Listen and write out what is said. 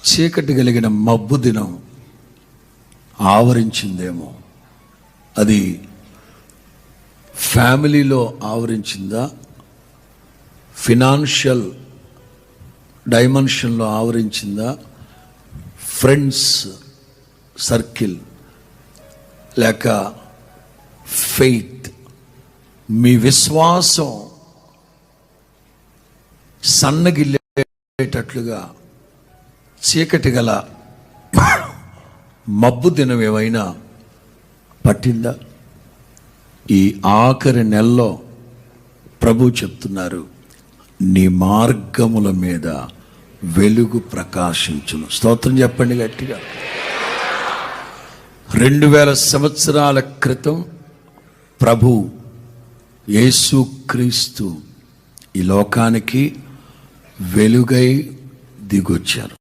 చీకటి కలిగిన మబ్బు దినం ఆవరించిందేమో. అది ఫ్యామిలీలో ఆవరించిందా, ఫినాన్షియల్ డైమెన్షన్లో ఆవరించిందా, ఫ్రెండ్స్ సర్కిల్, లేక ఫెయిత్, మీ విశ్వాసం సన్నగిల్లేటట్లుగా చీకటి గల మబ్బు దినం ఏమైనా పట్టిందా? ఈ ఆఖరి నెలలో ప్రభు చెప్తున్నారు, నీ మార్గముల మీద వెలుగు ప్రకాశించును. స్తోత్రం చెప్పండి గట్టిగా. 2000 సంవత్సరాల క్రితం ప్రభు యేసుక్రీస్తు ఈ లోకానికి వెలుగై దిగొచ్చారు.